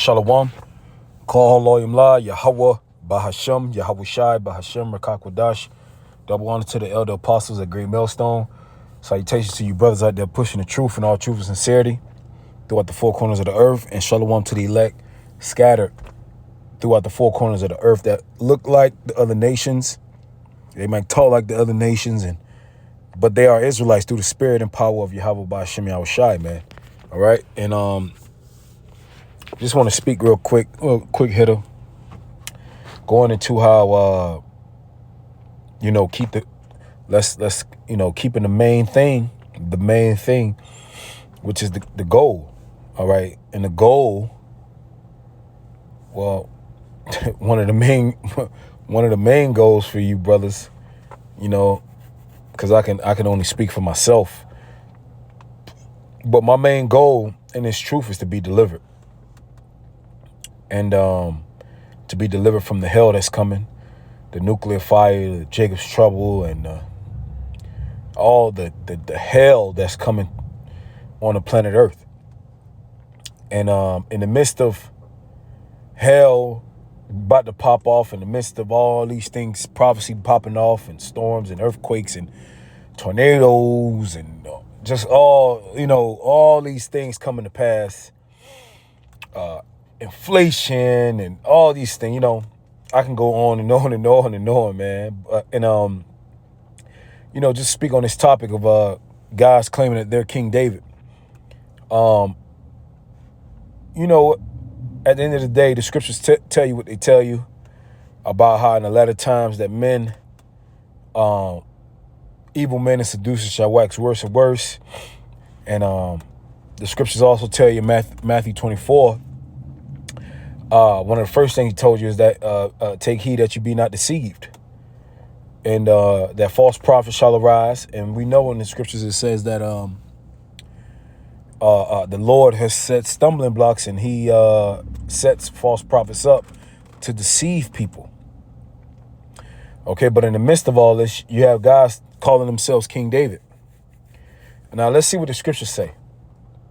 Shalom. Call Loyim La, Yahweh, Bahasham, Yahweh Shai, Bahasham, Rakakwadash. Double honor to the elder apostles at Great Millstone. Salutations to you brothers out there pushing the truth and all truth and sincerity throughout the four corners of the earth. And shalom to the elect scattered throughout the four corners of the earth that look like the other nations. They might talk like the other nations, but they are Israelites through the spirit and power of Yahweh Bahasham, Yahweh Shai, man. All right. And just want to speak real quick hitter, going into how keeping the main thing, which is the goal. All right. And the goal, well, one of the main goals for you brothers, because I can only speak for myself, but my main goal in this truth is to be delivered. And to be delivered from the hell that's coming, the nuclear fire, the Jacob's trouble, and all the hell that's coming on the planet Earth. And in the midst of hell about to pop off, in the midst of all these things, prophecy popping off, and storms and earthquakes and tornadoes and just all these things coming to pass, inflation and all these things, I can go on and on and on and on, man. Just speak on this topic of guys claiming that they're King David. At the end of the day, the scriptures tell you what they tell you about how in the latter times that men, evil men and seducers shall wax worse and worse. And the scriptures also tell you, Matthew 24, one of the first things he told you is that take heed that you be not deceived. And that false prophet shall arise. And we know in the scriptures it says that the Lord has set stumbling blocks, and he sets false prophets up to deceive people. Okay, but in the midst of all this, you have guys calling themselves King David. Now, let's see what the scriptures say.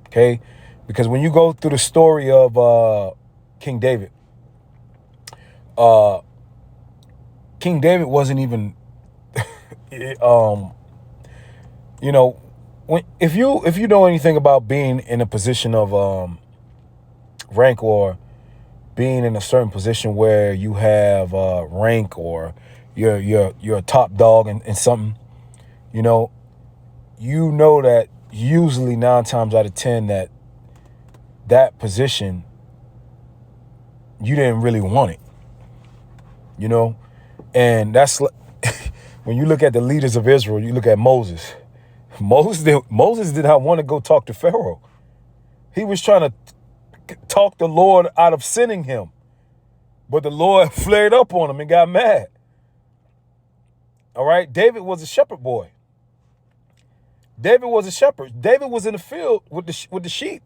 Okay, because when you go through the story of King David, King David wasn't even, if you know anything about being in a position of rank, or being in a certain position where you have rank, or you're a top dog in something, you know that usually 9 times out of 10 that position, you didn't really want it, and that's when you look at the leaders of Israel. You look at Moses. Moses did not want to go talk to Pharaoh. He was trying to talk the Lord out of sending him, but the Lord flared up on him and got mad. All right, David was a shepherd boy. David was a shepherd. David was in the field with the sheep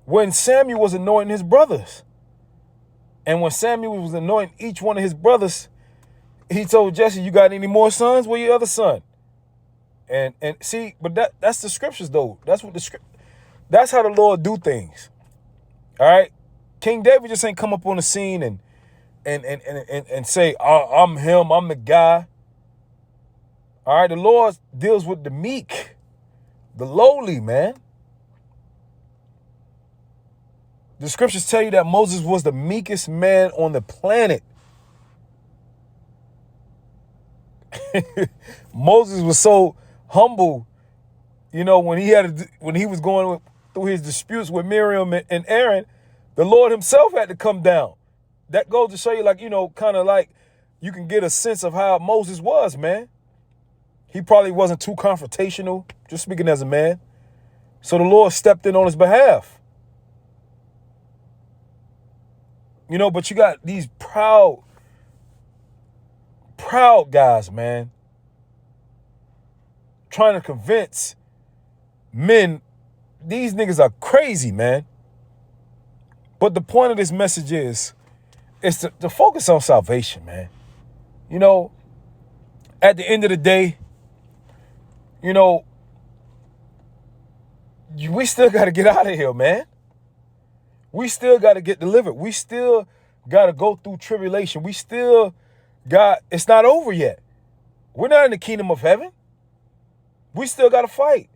when Samuel was anointing his brothers. And when Samuel was anointing each one of his brothers, he told Jesse, "You got any more sons? Where your other son?" And see, but that's the scriptures though. That's how the Lord do things. All right, King David just ain't come up on the scene and say, "I'm him. I'm the guy." All right, the Lord deals with the meek, the lowly, man. The scriptures tell you that Moses was the meekest man on the planet. Moses was so humble, when he was going through his disputes with Miriam and Aaron, the Lord himself had to come down. That goes to show you, kind of like you can get a sense of how Moses was, man. He probably wasn't too confrontational, just speaking as a man. So the Lord stepped in on his behalf. But you got these proud guys, man, trying to convince men. These niggas are crazy, man. But the point of this message is to focus on salvation, man. At the end of the day, we still got to get out of here, man. We still got to get delivered. We still got to go through tribulation. We still got, it's not over yet. We're not in the kingdom of heaven. We still got to fight.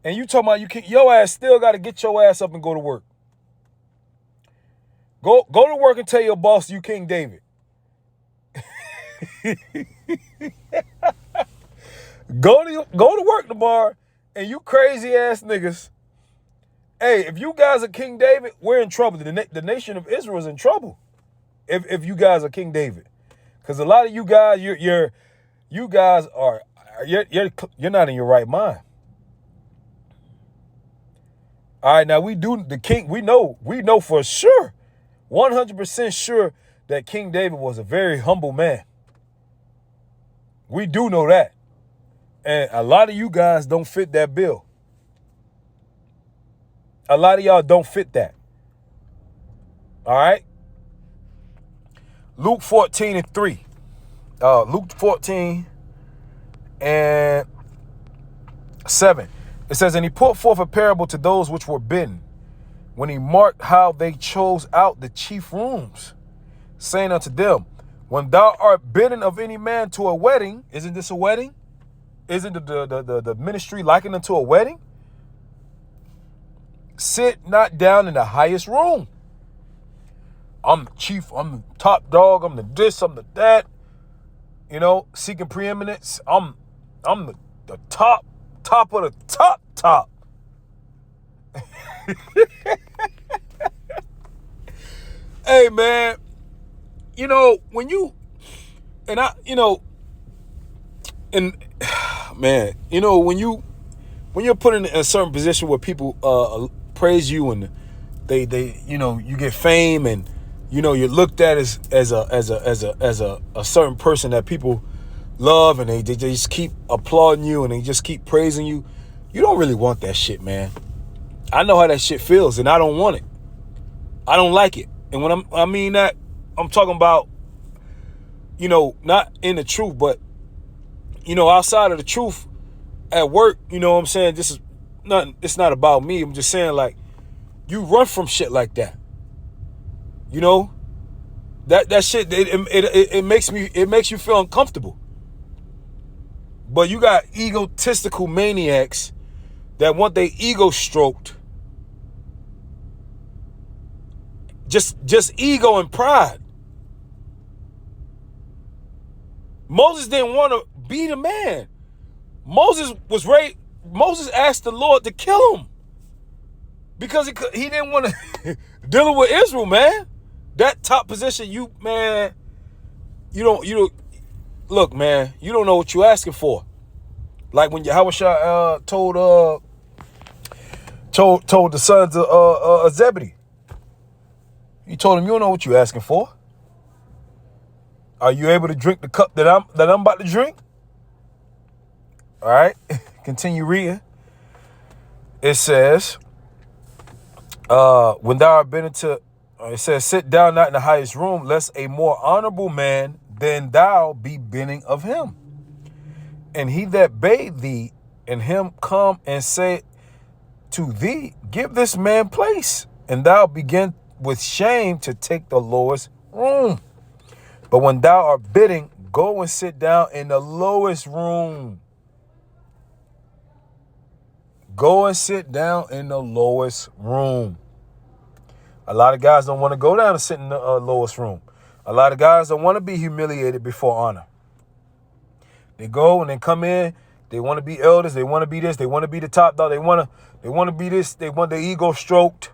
And you talking about your ass still got to get your ass up and go to work. Go to work and tell your boss you King David. Go to work tomorrow, and you crazy ass niggas. Hey, if you guys are King David, we're in trouble. The nation of Israel is in trouble. If you guys are King David, because a lot of you guys, you guys are you're not in your right mind. All right, now we know for sure, 100% sure that King David was a very humble man. We do know that. And a lot of you guys don't fit that bill. A lot of y'all don't fit that. All right? Luke 14:3. Luke 14:7. It says, and he put forth a parable to those which were bidden, when he marked how they chose out the chief rooms, saying unto them, when thou art bidden of any man to a wedding, isn't this a wedding? Isn't the ministry likened unto a wedding? Sit not down in the highest room. I'm the chief, I'm the top dog, I'm the this, I'm the that. You know, seeking preeminence. I'm the top of the top. Hey man, you know, when you and I, you know, and man, you know, when you're put in a certain position where people praise you and they you know, you get fame and you know you're looked at as a certain person that people love, and they just keep applauding you and they just keep praising you. You don't really want that shit, man. I know how that shit feels, and I don't want it. I don't like it. And when I mean that, I'm talking about, you know, not in the truth, but you know, outside of the truth at work. You know what I'm saying? It's not about me. I'm just saying, like, you run from shit like that. You know, that shit it makes you feel uncomfortable. But you got egotistical maniacs that want their ego stroked. Just ego and pride. Moses didn't want to be the man. Moses asked the Lord to kill him because he didn't want to deal with Israel, man. That top position, you don't look, man, you don't know what you're asking for. Like when Yahweh told the sons of Zebedee. He told him, you don't know what you're asking for. Are you able to drink the cup that I'm about to drink? All right, continue reading. It says, when thou art been into, it says, sit down not in the highest room, lest a more honorable man than thou be bending of him. And he that bade thee and him come and say to thee, give this man place, and thou begin with shame to take the lowest room. But when thou art bidding, go and sit down in the lowest room. Go and sit down in the lowest room. A lot of guys don't want to go down and sit in the lowest room. A lot of guys don't want to be humiliated before honor. They go and they come in. They want to be elders. They want to be this. They want to be the top dog. They want to be this. They want their ego stroked.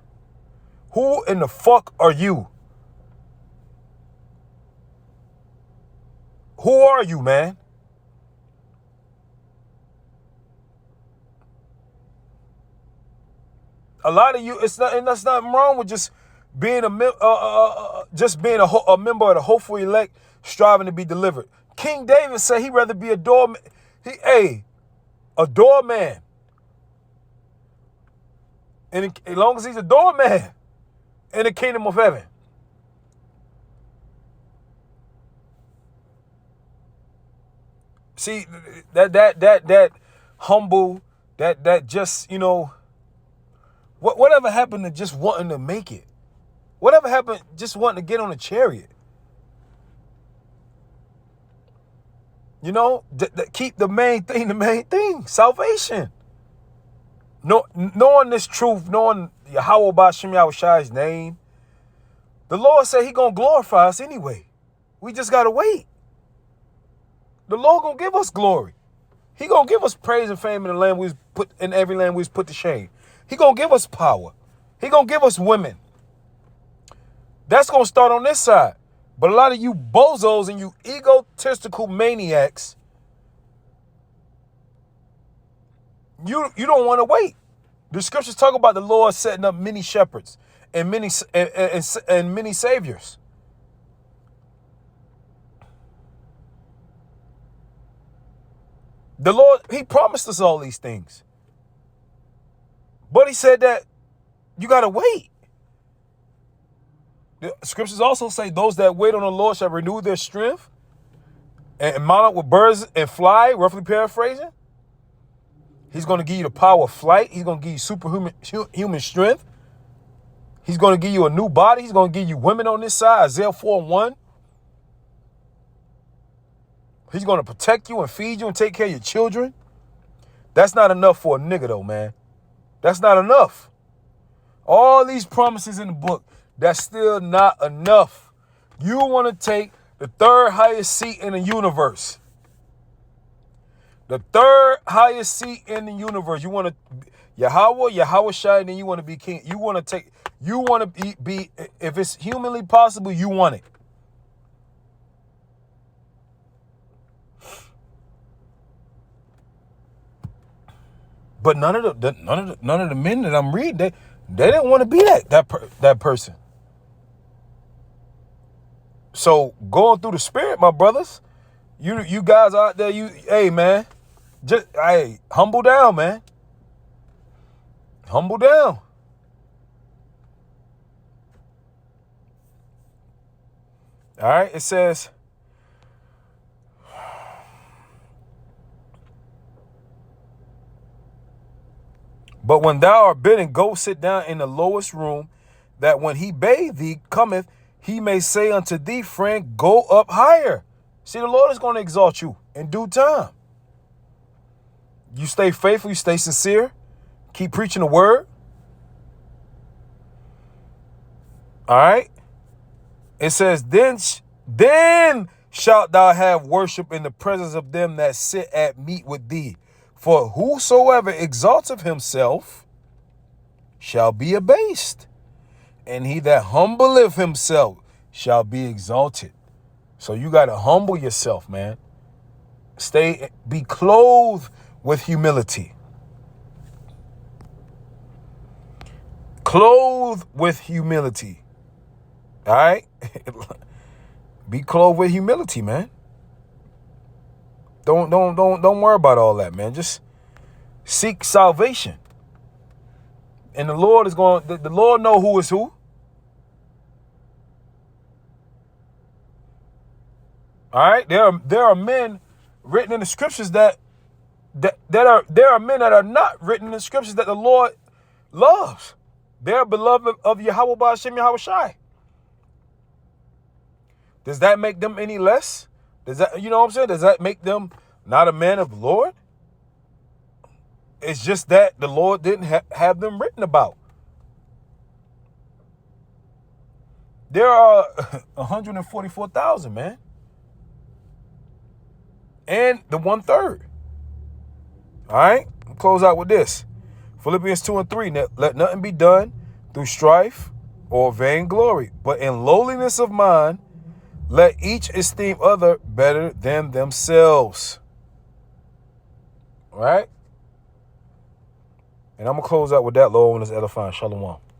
Who in the fuck are you? Who are you, man? A lot of you, and that's nothing wrong with just being a member of the hopeful elect, striving to be delivered. King David said he'd rather be a doorman. A doorman. And as long as he's a doorman in the kingdom of heaven. See, that humble, that just, you know, Whatever happened to just wanting to make it? Whatever happened just wanting to get on a chariot? You know, keep the main thing, salvation. Knowing this truth, knowing Yahweh Ba'Shem Yahushai's name, the Lord said he going to glorify us anyway. We just got to wait. The Lord going to give us glory. He going to give us praise and fame in the land in every land we was put to shame. He going to give us power. He going to give us women. That's going to start on this side. But a lot of you bozos and you egotistical maniacs, you don't want to wait. The scriptures talk about the Lord setting up many shepherds and many saviors. The Lord, he promised us all these things. But he said that you got to wait. The scriptures also say those that wait on the Lord shall renew their strength and mount up with birds and fly, roughly paraphrasing. He's going to give you the power of flight. He's going to give you superhuman strength. He's going to give you a new body. He's going to give you women on this side, Isaiah 4:1. He's going to protect you and feed you and take care of your children. That's not enough for a nigga though, man. That's not enough. All these promises in the book, that's still not enough. You want to take the third highest seat in the universe. The third highest seat in the universe. You want to Yahweh Shai, then you want to be king. You want to be, if it's humanly possible, you want it. But none of the men that I'm reading, they didn't want to be that person. So going through the spirit, my brothers, you guys out there, hey man, humble down, man. Humble down. All right, it says, but when thou art bidden, go sit down in the lowest room, that when he bathe thee cometh, he may say unto thee, friend, go up higher. See, the Lord is going to exalt you in due time. You stay faithful, you stay sincere, keep preaching the word. All right. It says, then shalt thou have worship in the presence of them that sit at meat with thee. For whosoever exalteth himself shall be abased, and he that humbleth himself shall be exalted. So you got to humble yourself, man. Be clothed with humility. Clothed with humility. All right? Be clothed with humility, man. Don't worry about all that, man. Just seek salvation. And the Lord is going, the Lord know who is who. All right? There are men written in the scriptures there are men that are not written in the scriptures that the Lord loves. They're beloved of Yahweh Ba'Shem Yahushai. Does that make them any less? Does that, you know what I'm saying? Does that make them not a man of the Lord? It's just that the Lord didn't have them written about. There are 144,000, man. And the 1/3. All right? I'll close out with this. Philippians 2:3. Let nothing be done through strife or vainglory, but in lowliness of mind, let each esteem other better than themselves. All right? And I'm going to close out with that, Lord, when it's edifying. Shalom.